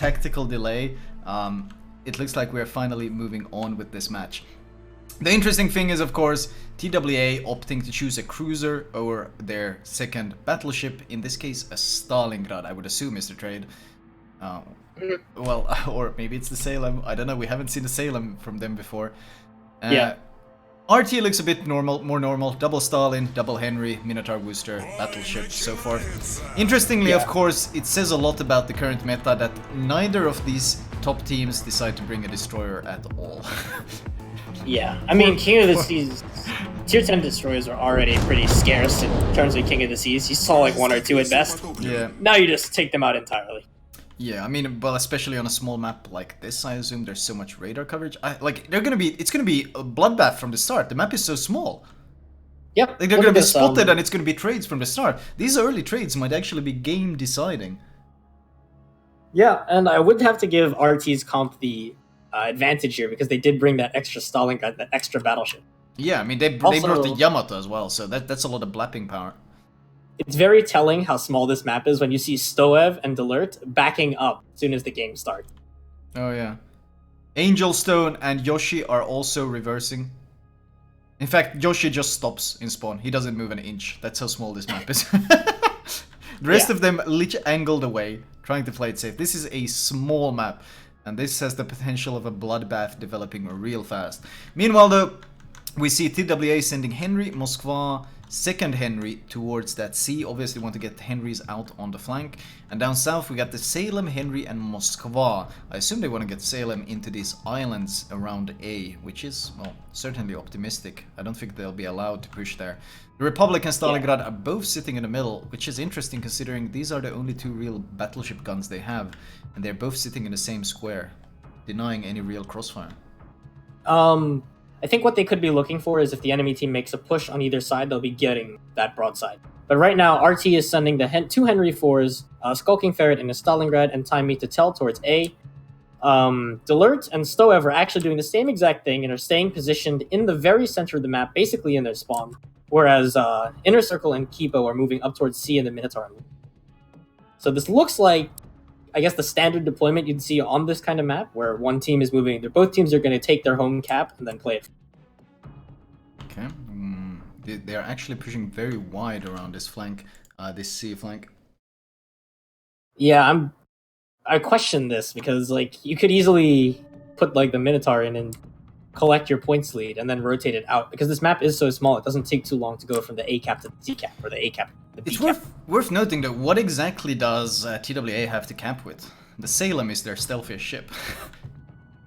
tactical delay, it looks like we're finally moving on with this match. The interesting thing is, of course, TWA opting to choose a cruiser over their second battleship, in this case a Stalingrad, I would assume is the trade. Well, or maybe it's the Salem, I don't know, we haven't seen the Salem from them before. Yeah. RT looks a bit normal, more normal. Double Stalin, double Henry, Minotaur Worcester, battleship, so forth. Interestingly, of course, it says a lot about the current meta that neither of these top teams decide to bring a destroyer at all. Yeah, I mean, King of the Seas, tier 10 destroyers are already pretty scarce in terms of King of the Seas. You saw like 1 or 2 at best. Yeah. Now you just take them out entirely. Yeah, I mean, well, especially on a small map like this, I assume there's so much radar coverage. It's gonna be a bloodbath from the start. The map is so small. Yep. Like, they're gonna be spotted and it's gonna be trades from the start. These early trades might actually be game deciding. Yeah, and I would have to give RT's comp the advantage here because they did bring that extra Stalingrad, that extra battleship. Yeah, I mean, they brought the Yamato as well, so that's a lot of blapping power. It's very telling how small this map is when you see Stoev and Delert backing up as soon as the game starts. Oh yeah. Angel Stone and Yoshi are also reversing. In fact, Yoshi just stops in spawn. He doesn't move an inch. That's how small this map is. The rest of them literally angled away, trying to play it safe. This is a small map, and this has the potential of a bloodbath developing real fast. Meanwhile, though, we see TWA sending Henry, Moskva, second Henry towards that sea. Obviously want to get Henrys out on the flank. And down south we got the Salem, Henry and Moskva. I assume they want to get Salem into these islands around A, which is, well, certainly optimistic. I don't think they'll be allowed to push there. The Republic and Stalingrad are both sitting in the middle, which is interesting considering these are the only 2 real battleship guns they have. And they're both sitting in the same square, denying any real crossfire. I think what they could be looking for is if the enemy team makes a push on either side, they'll be getting that broadside. But right now, RT is sending the 2 Henry 4s, Skulking Ferret and a Stalingrad, and Time Me to Tell towards A. Delert and Stoev are actually doing the same exact thing and are staying positioned in the very center of the map, basically in their spawn. Whereas Inner Circle and Kipo are moving up towards C and the Minotaur. So this looks like, I guess, the standard deployment you'd see on this kind of map, where one team is moving, both teams are going to take their home cap and then play it. Okay, they're actually pushing very wide around this flank, this C flank. Yeah, I question this because like you could easily put like the Minotaur in and collect your points lead and then rotate it out because this map is so small. It doesn't take too long to go from the A cap to the C cap or the A cap to the B cap. It's worth noting though, what exactly does TWA have to cap with? The Salem is their stealthiest ship.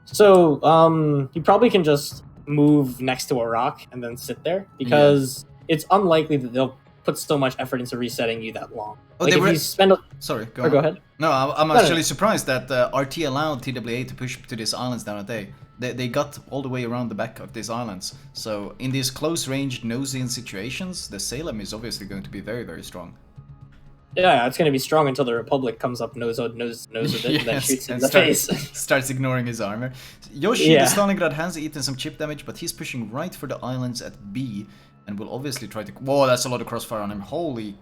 So you probably can just move next to a rock and then sit there because it's unlikely that they'll put so much effort into resetting you that long. Oh, like they were... if you spend Sorry, go ahead. No, I'm actually surprised that RT allowed TWA to push to these islands down at A. They got all the way around the back of these islands. So in these close-range, nosy situations, the Salem is obviously going to be very, very strong. Yeah, it's going to be strong until the Republic comes up nose with it and then shoots in the face. Starts ignoring his armor. Yoshi, the Stalingrad, has eaten some chip damage, but he's pushing right for the islands at B and will obviously try to... Whoa, that's a lot of crossfire on him. Holy...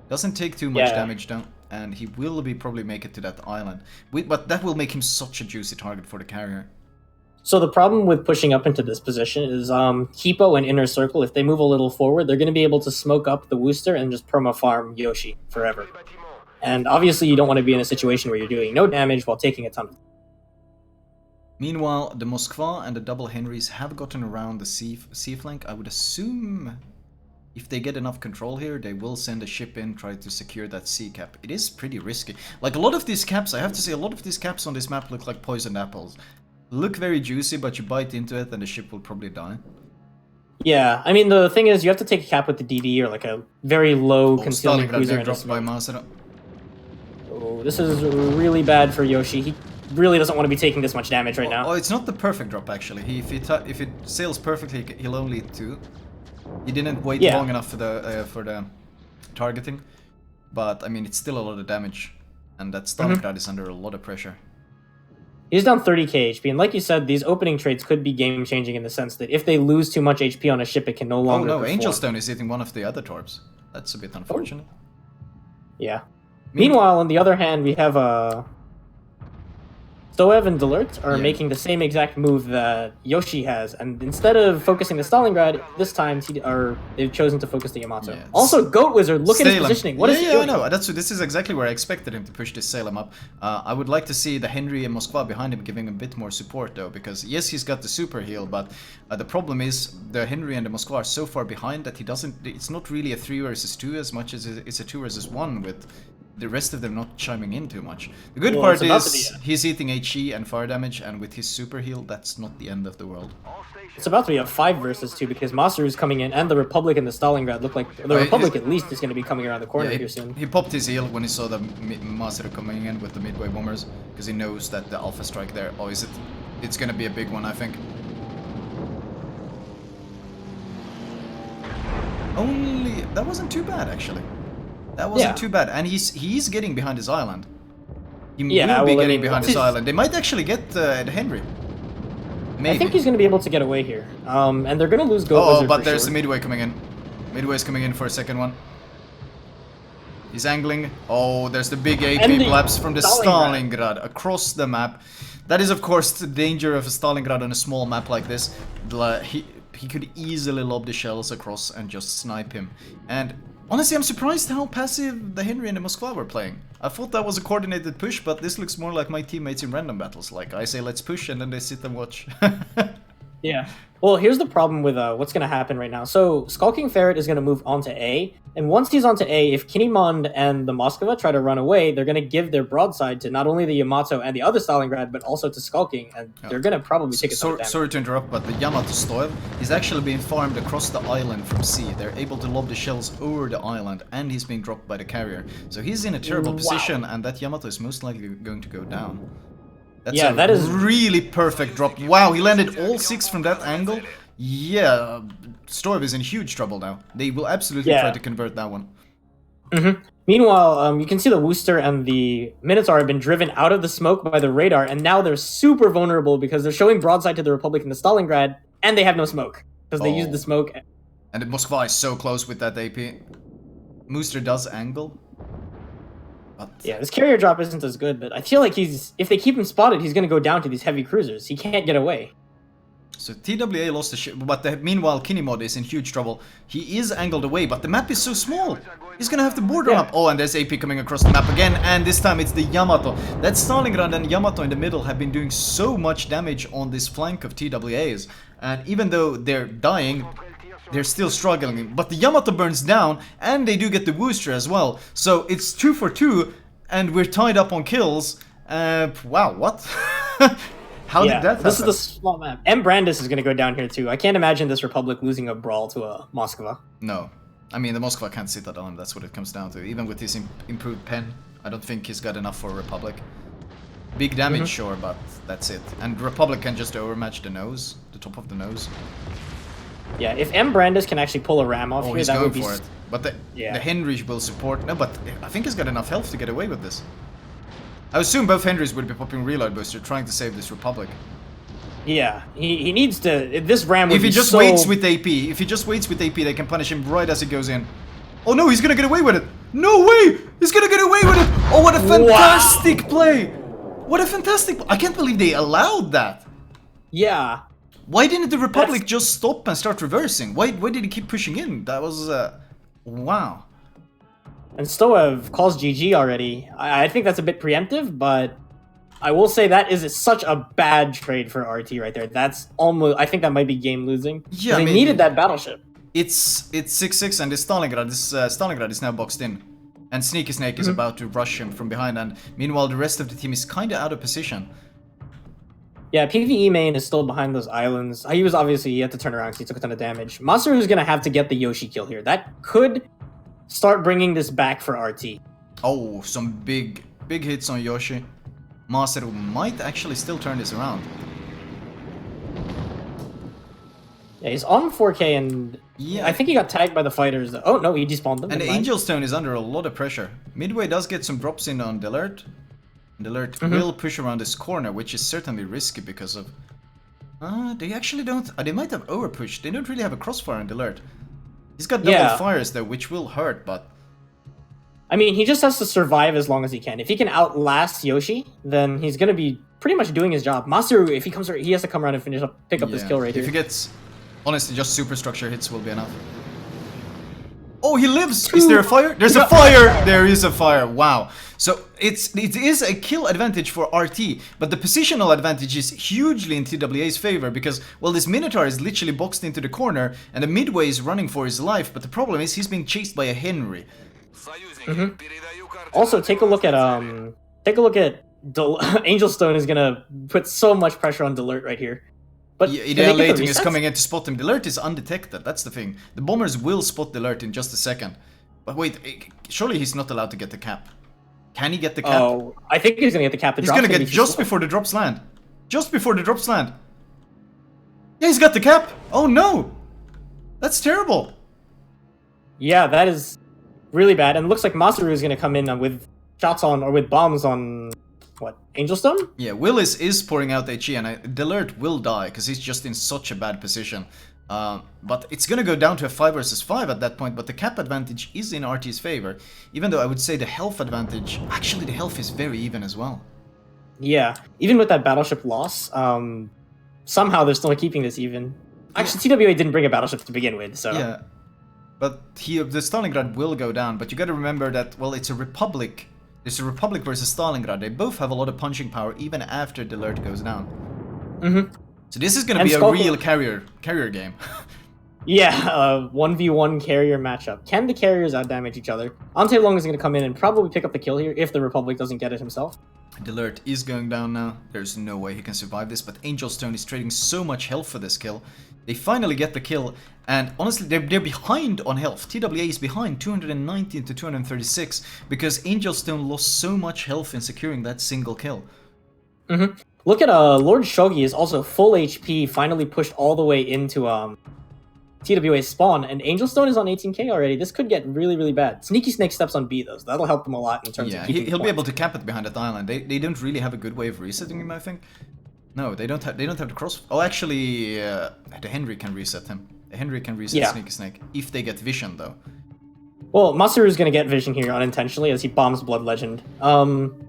Doesn't take too much damage though, and he will probably make it to that island. But that will make him such a juicy target for the carrier. So the problem with pushing up into this position is Kipo and Inner Circle, if they move a little forward, they're going to be able to smoke up the Worcester and just perma-farm Yoshi forever. And obviously you don't want to be in a situation where you're doing no damage while taking a ton of... Meanwhile, the Moskva and the double Henrys have gotten around the sea flank. I would assume if they get enough control here, they will send a ship in, try to secure that sea cap. It is pretty risky. Like a lot of these caps, I have to say, a lot of these caps on this map look like poisoned apples. Look very juicy, but you bite into it and the ship will probably die. Yeah, I mean, the thing is, you have to take a cap with the DD or like a very low concealment cruiser. Oh, this is really bad for Yoshi. He really doesn't want to be taking this much damage right now. Oh, it's not the perfect drop, actually. If it sails perfectly, he'll only hit 2. He didn't wait long enough for the targeting. But, I mean, it's still a lot of damage. And that Stalingrad is under a lot of pressure. He's down 30k HP, and like you said, these opening trades could be game-changing in the sense that if they lose too much HP on a ship, it can no longer perform. Angel Stone is hitting one of the other torps. That's a bit unfortunate. Yeah. Meanwhile, on the other hand, we have Stoev and Delert are Yeah. making the same exact move that Yoshi has, and instead of focusing the Stalingrad, this time they've chosen to focus the Yamato. Yeah, Also, Goat Wizard, look at his Salem. positioning. What is he Yeah, doing? I know. This is exactly where I expected him to push this Salem up. I would like to see the Henry and Moskva behind him giving a bit more support though, because yes, he's got the super heal, but the problem is the Henry and the Moskva are so far behind that he doesn't. It's not really a 3 versus 2 as much as it's a 2 versus 1 with the rest of them not chiming in too much. The good part is he's eating HE and fire damage, and with his super heal, that's not the end of the world. It's about to be a 5 versus 2 because Masaru is coming in, and the Republic and the Stalingrad look like the Republic at least is going to be coming around the corner here soon. He popped his heal when he saw the Masaru coming in with the midway bombers, because he knows that the alpha strike there. Oh, is it? It's going to be a big one, I think. Only that wasn't too bad actually. That wasn't too bad, and he's getting behind his island. He will be getting behind his island. They might actually get Henry. Maybe. I think he's going to be able to get away here. And they're going to lose Goat Wizard. Oh, but there's the midway coming in. Midway's coming in for a second one. He's angling. Oh, there's the big AP blaps from the Stalingrad across the map. That is, of course, the danger of a Stalingrad on a small map like this. He could easily lob the shells across and just snipe him. And honestly, I'm surprised how passive the Henry and the Moskva were playing. I thought that was a coordinated push, but this looks more like my teammates in random battles. Like, I say let's push, and then they sit and watch. Yeah. Well, here's the problem with what's going to happen right now. So, Skulking Ferret is going to move onto A, and once he's onto A, if Kinemon and the Moskva try to run away, they're going to give their broadside to not only the Yamato and the other Stalingrad, but also to Skulking, and they're going to probably take a ton of damage. Sorry to interrupt, but the Yamato Stoev is actually being farmed across the island from C. They're able to lob the shells over the island, and he's being dropped by the carrier. So he's in a terrible position, and that Yamato is most likely going to go down. That's that is really perfect drop. Wow, he landed all 6 from that angle. Yeah, Stoev is in huge trouble now. They will absolutely try to convert that one. Meanwhile, you can see the Wooster and the Minotaur have been driven out of the smoke by the radar, and now they're super vulnerable because they're showing broadside to the Republic and the Stalingrad, and they have no smoke because they used the smoke. And the Moskva is so close with that AP. Wooster does angle. Yeah, this carrier drop isn't as good, but I feel like if they keep him spotted, he's going to go down to these heavy cruisers. He can't get away. So TWA lost the ship, but meanwhile Kinemod is in huge trouble. He is angled away, but the map is so small. He's gonna have to border up. Oh, and there's AP coming across the map again, and this time it's the Yamato. That Stalingrad and Yamato in the middle have been doing so much damage on this flank of TWAs. And even though they're dying, they're still struggling. But the Yamato burns down, and they do get the Wooster as well. So it's 2 for 2, and we're tied up on kills. Wow, what? How did that happen? This is the small map. M. Brandis is going to go down here too. I can't imagine this Republic losing a brawl to a Moskva. No. I mean, the Moskva can't sit that on, that's what it comes down to. Even with his improved pen, I don't think he's got enough for Republic. Big damage, sure, but that's it. And Republic can just overmatch the nose, the top of the nose. Yeah, if M. Brandis can actually pull a ram off here, that would be... for it. But the Henry will support... No, but I think he's got enough health to get away with this. I assume both Henrys would be popping Reload Booster, trying to save this Republic. Yeah, he needs to... This ram would If he just waits with AP, they can punish him right as he goes in. Oh no, he's gonna get away with it! No way! He's gonna get away with it! Oh, what a fantastic play! What a fantastic... I can't believe they allowed that! Yeah. Why didn't the Republic just stop and start reversing? Why did he keep pushing in? That was... wow. And Stoev calls GG already. I think that's a bit preemptive, but I will say that is such a bad trade for RT right there. That's almost... I think that might be game losing. Yeah, they needed that battleship. It's 6-6 and this Stalingrad is now boxed in. And Sneaky Snake is about to rush him from behind, and meanwhile the rest of the team is kinda out of position. Yeah, PvE main is still behind those islands. He had to turn around because he took a ton of damage. Masaru's gonna have to get the Yoshi kill here. That could start bringing this back for RT. Oh, some big hits on Yoshi. Masaru might actually still turn this around. Yeah, he's on 4K, and I think he got tagged by the fighters. Oh no, he despawned them. And the Angel Stone is under a lot of pressure. Midway does get some drops in on Delert. Delert will push around this corner, which is certainly risky because of... they actually don't... they might have overpushed. They don't really have a crossfire on Delert. He's got double fires though, which will hurt, but... I mean, he just has to survive as long as he can. If he can outlast Yoshi, then he's gonna be pretty much doing his job. Masaru, if he comes, he has to come around and pick up this kill right If here. he gets, honestly, just superstructure hits will be enough. Oh, he lives! Is there a fire? There's a fire! There is a fire, wow. So it is a kill advantage for RT, but the positional advantage is hugely in TWA's favor because, well, this Minotaur is literally boxed into the corner and the midway is running for his life, but the problem is he's being chased by a Henry. Also, take a look at Angel Stone is gonna put so much pressure on Delert right here. But yeah, Ideal Lating is coming in to spot him. The alert is undetected, that's the thing. The bombers will spot the alert in just a second. But wait, surely he's not allowed to get the cap. Can he get the cap? Oh, I think he's gonna get the cap. He's gonna get just before the drops land. Just before the drops land. Yeah, he's got the cap. Oh no! That's terrible. Yeah, that is really bad. And it looks like Masaru is gonna come in with shots on, or with bombs on, what, Angel Stone? Yeah, Willis is pouring out HE, and the alert will die because he's just in such a bad position. But it's gonna go down to a 5 versus 5 at that point, but the cap advantage is in RT's favor. Even though I would say the health advantage, actually the health is very even as well. Yeah, even with that battleship loss, somehow they're still keeping this even. Actually, TWA didn't bring a battleship to begin with, so... Yeah, but the Stalingrad will go down, but you gotta remember that, well, it's a Republic. It's a Republic versus Stalingrad. They both have a lot of punching power even after the alert goes down. Mm-hmm. So this is gonna be a real carrier game. Yeah, 1v1 carrier matchup. Can the carriers outdamage each other? Ante Long is going to come in and probably pick up the kill here if the Republic doesn't get it himself. The alert is going down now. There's no way he can survive this, but Angel Stone is trading so much health for this kill. They finally get the kill, and honestly, they're behind on health. TWA is behind 219 to 236 because Angel Stone lost so much health in securing that single kill. Mm-hmm. Look at Lord Shogi is also full HP, finally pushed all the way into TWA spawn, and Angel Stone is on 18k already. This could get really, really bad. Sneaky Snake steps on B though, so that'll help them a lot in terms of keeping he'll be able to cap it behind that island. They don't really have a good way of resetting him, I think. No, they don't have the cross. Oh, actually, the Henry can reset him. The Henry can reset Sneaky Snake if they get vision though. Well, Masaru is going to get vision here unintentionally as he bombs Blood Legend.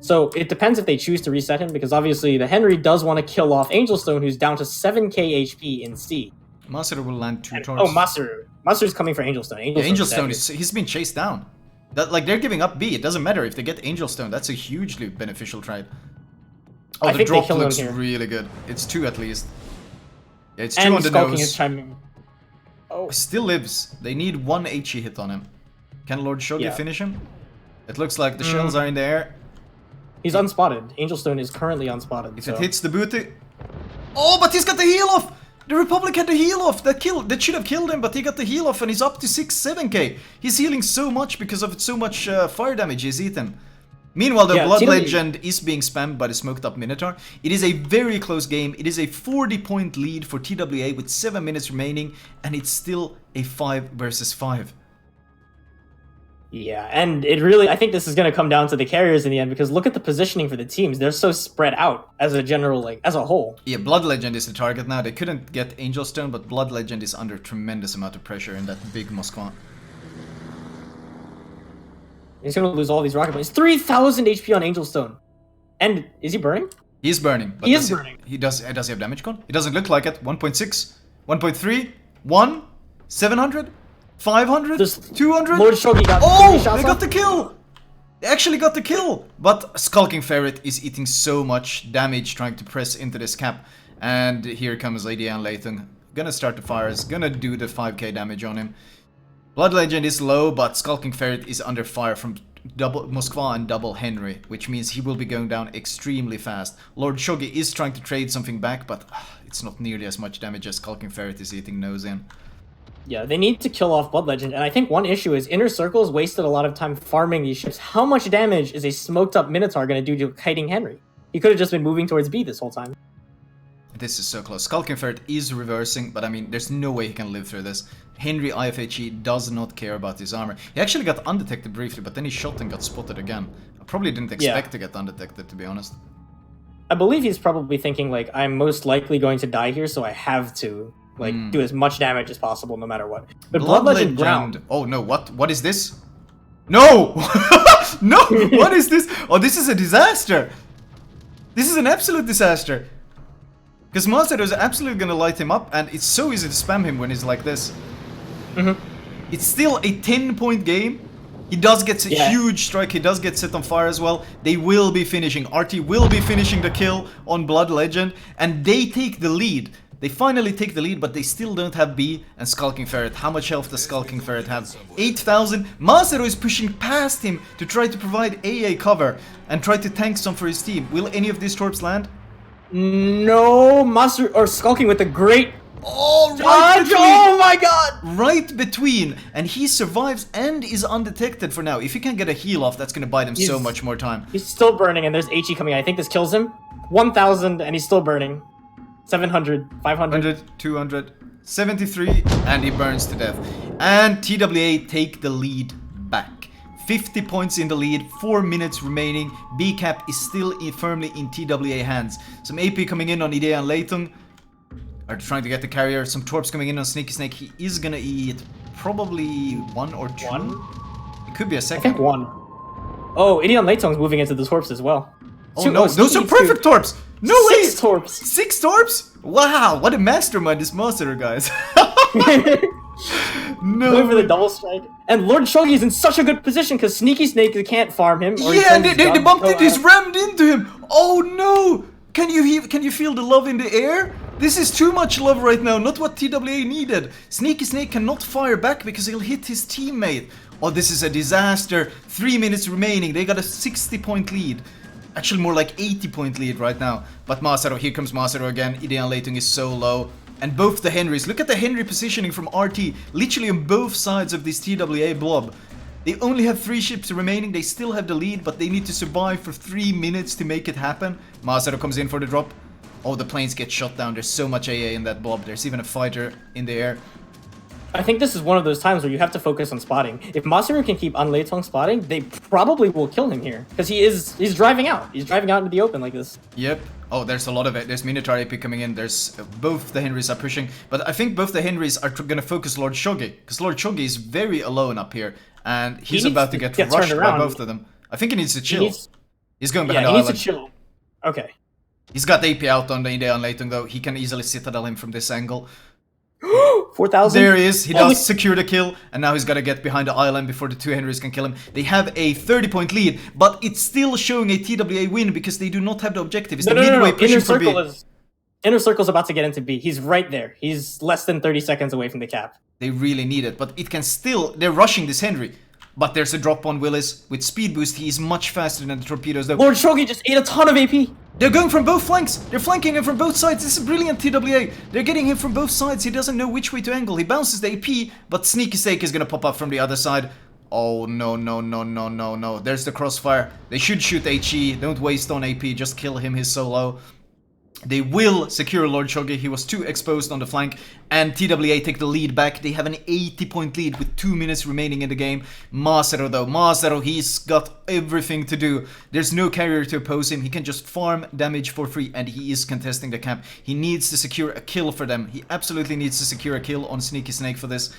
So it depends if they choose to reset him, because obviously the Henry does want to kill off Angel Stone, who's down to 7k HP in C. Masaru will land 2 turns. Oh, Masaru's coming for Angel Stone. Angel Stone he's been chased down. They're giving up B. It doesn't matter if they get Angel Stone. That's a hugely beneficial trade. Oh, the drop looks really good. It's 2 at least. Yeah, it's 2 on the nose. Is chiming. Oh, he still lives. They need 1 HE hit on him. Can Lord Shogi finish him? It looks like the shells are in the air. He's unspotted. Angel Stone is currently unspotted. If it hits the booty... Oh, but he's got the heal off! The Republic had the heal off! That should have killed him, but he got the heal off and he's up to 6-7k. He's healing so much because of so much fire damage he's eaten. Meanwhile, the Blood Legend is being spammed by the smoked up Minotaur. It is a very close game. It is a 40-point lead for TWA with 7 minutes remaining, and it's still a 5 versus 5. Yeah, and I think this is going to come down to the carriers in the end, because look at the positioning for the teams. They're so spread out as a general, as a whole. Yeah, Blood Legend is the target now. They couldn't get Angel Stone, but Blood Legend is under tremendous amount of pressure in that big Moskva. He's going to lose all these rocket points. 3,000 HP on Angel Stone. And is he burning? He's burning. But he is burning. Does he have damage gone? It doesn't look like it. 1.6, 1.3, 1, 700? 500? 200? Lord Shogi got they got the kill! They actually got the kill! But Skulking Ferret is eating so much damage trying to press into this cap. And here comes Lady Anne Layton. Gonna start the fires, gonna do the 5k damage on him. Blood Legend is low, but Skulking Ferret is under fire from double Moskva and double Henry, which means he will be going down extremely fast. Lord Shogi is trying to trade something back, but it's not nearly as much damage as Skulking Ferret is eating nose in. Yeah, they need to kill off Blood Legend, and I think one issue is Inner Circle's wasted a lot of time farming these ships. How much damage is a smoked up Minotaur going to do to kiting Henry? He could have just been moving towards B this whole time. This is so close. Skulking Ferret is reversing, but I mean, there's no way he can live through this. Henry IFHE does not care about his armor. He actually got undetected briefly, but then he shot and got spotted again. I probably didn't expect to get undetected, to be honest. I believe he's probably thinking, I'm most likely going to die here, so I have to do as much damage as possible no matter what. But Blood Legend ground. Oh no, what is this? No! No, what is this? Oh, this is a disaster. This is an absolute disaster. Because Monster is absolutely gonna light him up, and it's so easy to spam him when he's like this. It's still a 10-point game. He does get a huge strike, he does get set on fire as well. They will be finishing. RT will be finishing the kill on Blood Legend, and they take the lead. They finally take the lead, but they still don't have B and Skulking Ferret. How much health does Skulking Ferret have? 8,000. Masero is pushing past him to try to provide AA cover and try to tank some for his team. Will any of these torps land? No, Master or Skulking with a great oh, right dodge! Oh my god! Right between, and he survives and is undetected for now. If he can get a heal off, that's gonna buy them so much more time. He's still burning, and there's HE coming. I think this kills him. 1,000, and he's still burning. 700, 500, 100, 200, 73, and he burns to death. And TWA take the lead back. 50 points in the lead, 4 minutes remaining. B cap is still firmly in TWA hands. Some AP coming in on Idea and Leitung. Are trying to get the carrier. Some torps coming in on Sneaky Snake. He is gonna eat probably 1 or 2. It could be a second. I think 1. Oh, Ideon Leitong's moving into the torps as well. Oh no, those are perfect torps! No way! 6 torps! 6 torps? Wow, what a mastermind this monster, guys. No. Going for the double strike. And Lord Shogi is in such a good position because Sneaky Snake can't farm him. Or yeah, they bumped into, he's rammed into him. Oh no! Can you feel the love in the air? This is too much love right now, not what TWA needed. Sneaky Snake cannot fire back because he'll hit his teammate. Oh, this is a disaster. 3 minutes remaining, they got a 60-point lead. Actually more like 80-point lead right now. But Masero, here comes Masero again. Idean Leitung is so low. And both the Henrys, look at the Henry positioning from RT, literally on both sides of this TWA blob. They only have 3 ships remaining, they still have the lead, but they need to survive for 3 minutes to make it happen. Masero comes in for the drop. Oh, the planes get shot down, there's so much AA in that blob, there's even a fighter in the air. I think this is one of those times where you have to focus on spotting. If Masaru can keep Leitong spotting, they probably will kill him here. Because he's driving out. He's driving out into the open like this. Yep. Oh, there's a lot of it. There's Minotaur AP coming in. There's both the Henrys are pushing. But I think both the Henrys are going to focus Lord Shogi. Because Lord Shogi is very alone up here. And he's about to get rushed by both of them. I think he needs to chill. He's going behind the island. He needs to chill. Okay. He's got AP out on the Idean Leitung though. He can easily citadel him from this angle. 4,000? There he is. He does secure the kill, and now he's got to get behind the island before the 2 Henrys can kill him. They have a 30-point lead, but it's still showing a TWA win because they do not have the objective. It's the midway pushing for B. Inner Circle's about to get into B. He's right there. He's less than 30 seconds away from the cap. They really need it, but it can still... They're rushing this Henry. But there's a drop on Willis. With speed boost, he is much faster than the torpedoes though. Lord Shogi just ate a ton of AP. They're going from both flanks. They're flanking him from both sides. This is brilliant TWA. They're getting him from both sides. He doesn't know which way to angle. He bounces the AP, but Sneaky Snake is going to pop up from the other side. Oh, no, no, no, no, no, no. There's the crossfire. They should shoot HE. Don't waste on AP. Just kill him. He's so low. They will secure Lord Shogi. He was too exposed on the flank. And TWA take the lead back. They have an 80-point lead with 2 minutes remaining in the game. Masero though. Masero, he's got everything to do. There's no carrier to oppose him. He can just farm damage for free. And he is contesting the camp. He needs to secure a kill for them. He absolutely needs to secure a kill on Sneaky Snake for this.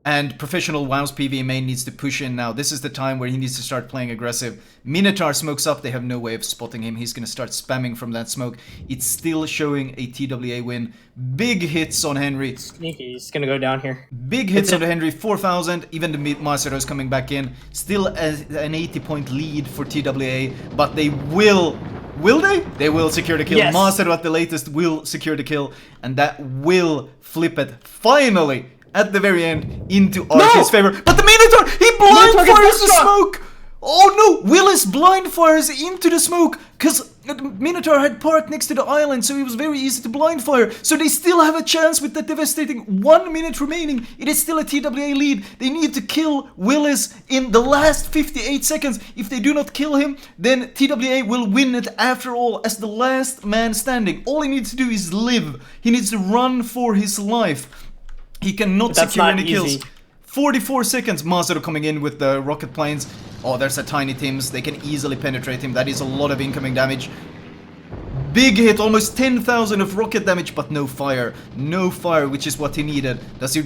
And Professional WoW's PvE main needs to push in now. This is the time where he needs to start playing aggressive. Minotaur smokes up. They have no way of spotting him. He's going to start spamming from that smoke. It's still showing a TWA win. Big hits on Henry. Sneaky. He's going to go down here. Big hits on the Henry. 4,000. Even the Masero's coming back in. Still an 80-point lead for TWA. But they will... Will they? They will secure the kill. Yes. Masero at the latest will secure the kill. And that will flip it. Finally! At the very end, into RT's favor. But the Minotaur, he blind fires the smoke! Oh no! Willis blind fires into the smoke! Because Minotaur had parked next to the island, so it was very easy to blind fire. So they still have a chance with that devastating 1 minute remaining. It is still a TWA lead. They need to kill Willis in the last 58 seconds. If they do not kill him, then TWA will win it after all as the last man standing. All he needs to do is live. He needs to run for his life. He cannot secure any kills. 44 seconds. Masero coming in with the rocket planes. Oh, there's a tiny Tims. They can easily penetrate him. That is a lot of incoming damage. Big hit, almost 10,000 of rocket damage, but no fire. No fire, which is what he needed. Does he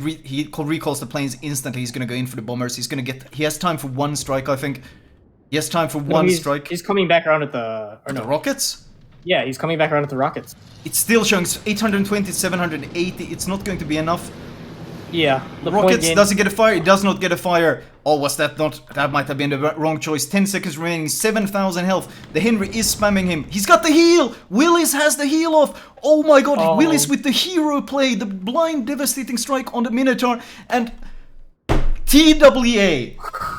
recalls the planes instantly. He's gonna go in for the bombers. He has time for 1 strike, I think. He has time for No, one strike. He's coming back around at the... Or The no. rockets? Yeah, he's coming back around at the rockets. It's still showing 820, 780. It's not going to be enough. Yeah. The Rockets doesn't get a fire. It does not get a fire. Oh, was that not? That might have been the wrong choice. 10 seconds remaining. 7,000 health. The Henry is spamming him. He's got the heal. Willis has the heal off. Oh my god. Oh. Willis with the hero play. The blind devastating strike on the Minotaur. And TWA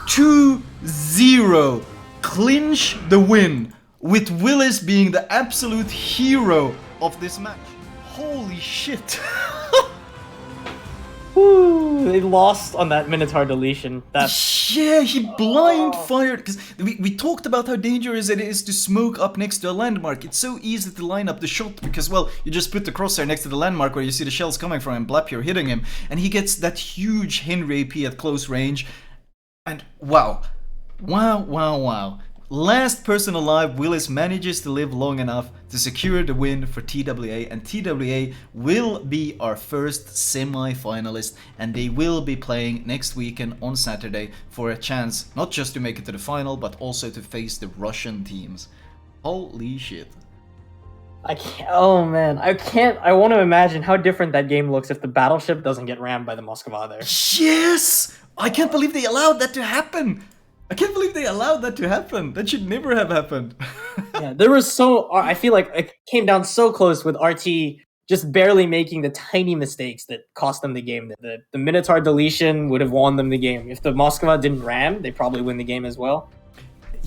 2-0 clinch the win. With Willis being the absolute hero of this match. Holy shit. Woo, they lost on that Minotaur deletion. That's... Yeah, he blind fired. Because we talked about how dangerous it is to smoke up next to a landmark. It's so easy to line up the shot because, well, you just put the crosshair next to the landmark where you see the shells coming from and blap, you're hitting him. And he gets that huge Henry AP at close range. And wow. Wow. Last person alive, Willis manages to live long enough to secure the win for TWA, and TWA will be our first semi-finalist, and they will be playing next weekend on Saturday for a chance not just to make it to the final, but also to face the Russian teams. Holy shit. I can't... Oh, man. I want to imagine how different that game looks if the battleship doesn't get rammed by the Moskva there. Yes! I can't believe they allowed that to happen! That should never have happened. Yeah, there was so... I feel like it came down so close with RT just barely making the tiny mistakes that cost them the game. The Minotaur deletion would have won them the game. If the Moskva didn't ram, they probably win the game as well.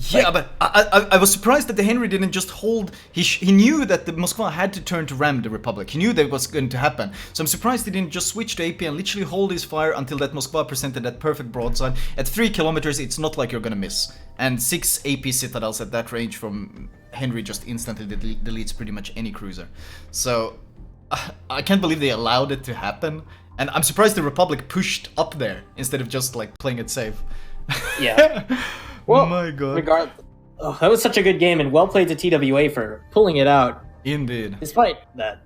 Yeah, but I was surprised that the Henry didn't just hold... He knew that the Moskva had to turn to ram the Republic. He knew that was going to happen. So I'm surprised he didn't just switch to AP and literally hold his fire until that Moskva presented that perfect broadside. At 3 kilometers, it's not like you're gonna miss. And 6 AP Citadels at that range from Henry just instantly deletes pretty much any cruiser. So I can't believe they allowed it to happen. And I'm surprised the Republic pushed up there instead of just like playing it safe. Yeah. Well, my god. That was such a good game, and well played to TWA for pulling it out. Indeed. Despite that.